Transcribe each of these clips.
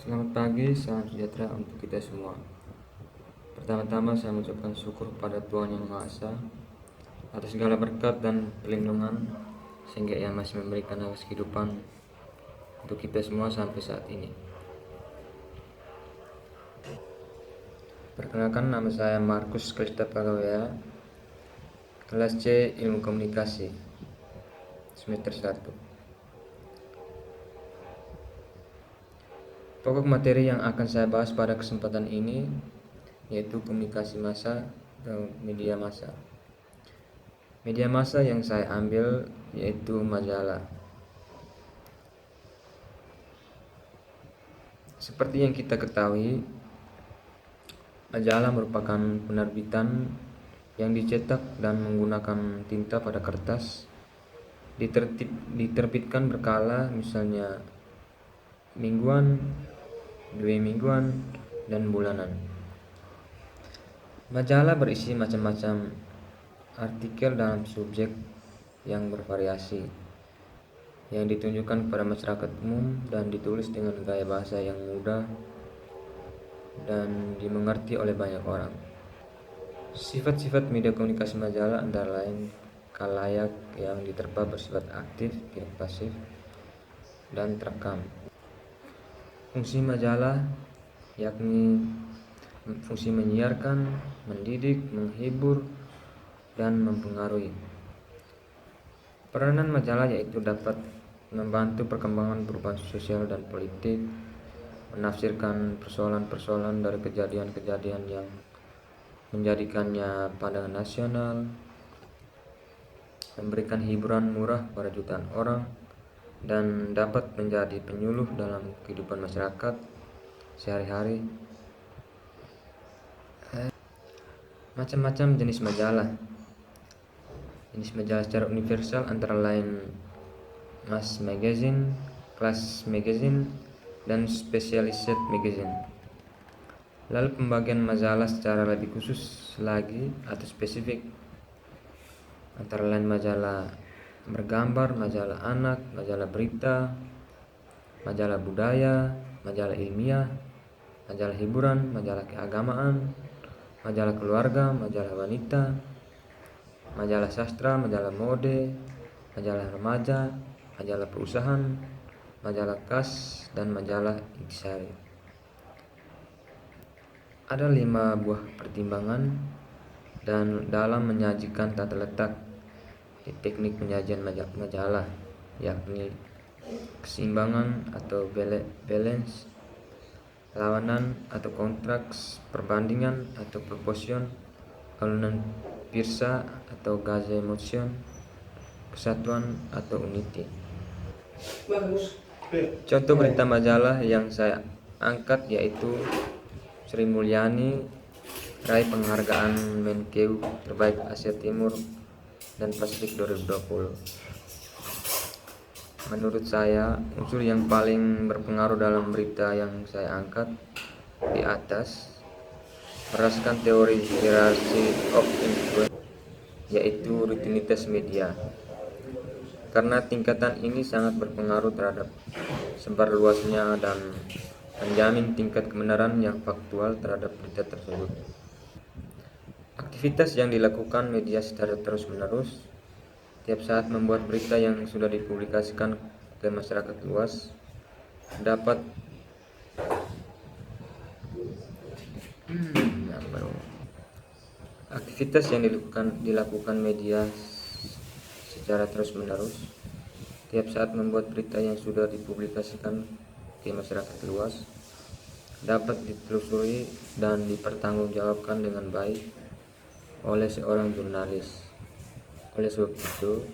Selamat pagi, salam sejahtera untuk kita semua. Pertama-tama saya mengucapkan syukur pada Tuhan Yang Maha Esa atas segala berkat dan perlindungan sehingga Ia masih memberikan nafas kehidupan untuk kita semua sampai saat ini. Perkenalkan, nama saya Markus Krista Pagawea, kelas C Ilmu Komunikasi, semester 1. Pokok materi yang akan saya bahas pada kesempatan ini yaitu komunikasi massa atau media massa. Media massa yang saya ambil yaitu majalah. Seperti yang kita ketahui, majalah merupakan penerbitan yang dicetak dan menggunakan tinta pada kertas, diterbitkan berkala, misalnya mingguan, 2 mingguan, dan bulanan. Majalah berisi macam-macam artikel dalam subjek yang bervariasi, yang ditunjukkan kepada masyarakat umum dan ditulis dengan gaya bahasa yang mudah dan dimengerti oleh banyak orang. Sifat-sifat media komunikasi majalah antara lain khalayak yang diterpa bersifat aktif, tidak pasif, dan terekam. Fungsi majalah yakni fungsi menyiarkan, mendidik, menghibur, dan mempengaruhi. Peranan majalah yaitu dapat membantu perkembangan perubahan sosial dan politik, menafsirkan persoalan-persoalan dari kejadian-kejadian yang menjadikannya pandangan nasional, memberikan hiburan murah pada jutaan orang, dan dapat menjadi penyuluh dalam kehidupan masyarakat sehari-hari. Macam-macam jenis majalah. Jenis majalah secara universal antara lain mass magazine, class magazine, dan specialized magazine. Lalu pembagian majalah secara lebih khusus lagi atau spesifik antara lain majalah bergambar, majalah anak, majalah berita, majalah budaya, majalah ilmiah, majalah hiburan, majalah keagamaan, majalah keluarga, majalah wanita, majalah sastra, majalah mode, majalah remaja, majalah perusahaan, majalah kas, dan majalah intisari. Ada 5 buah pertimbangan dan dalam menyajikan tata letak di teknik penyajian majalah, yakni keseimbangan atau balance, lawanan atau kontraks, perbandingan atau proportion, alunan Peirce atau Gauge motion, kesatuan atau unity. Contoh berita majalah yang saya angkat yaitu Sri Mulyani raih penghargaan Menkeu terbaik Asia Timur dan Pasifik 2020. Menurut saya, unsur yang paling berpengaruh dalam berita yang saya angkat di atas berdasarkan teori hierarchy of influence, yaitu rutinitas media. Karena tingkatan ini sangat berpengaruh terhadap sebar luasnya dan menjamin tingkat kebenaran yang faktual terhadap berita tersebut. Aktivitas yang dilakukan media secara terus-menerus tiap saat membuat berita yang sudah dipublikasikan ke masyarakat luas dapat aktivitas yang dilakukan media secara terus-menerus tiap saat membuat berita yang sudah dipublikasikan ke masyarakat luas dapat ditelusuri dan dipertanggungjawabkan dengan baik oleh seorang jurnalis. Oleh sebab itu,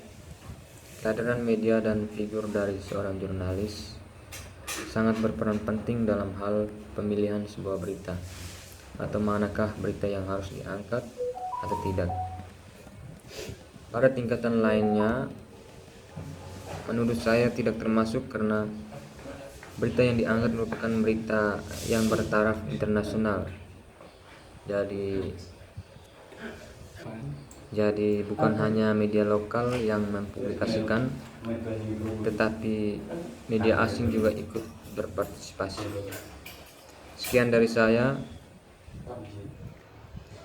kehadiran media dan figur dari seorang jurnalis sangat berperan penting dalam hal pemilihan sebuah berita atau manakah berita yang harus diangkat atau tidak. Pada tingkatan lainnya, menurut saya tidak termasuk karena berita yang diangkat merupakan berita yang bertaraf internasional. Jadi bukan hanya media lokal yang mempublikasikan, tetapi media asing juga ikut berpartisipasi. Sekian dari saya.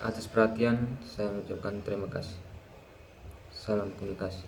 Atas perhatian saya mengucapkan terima kasih. Salam komunikasi.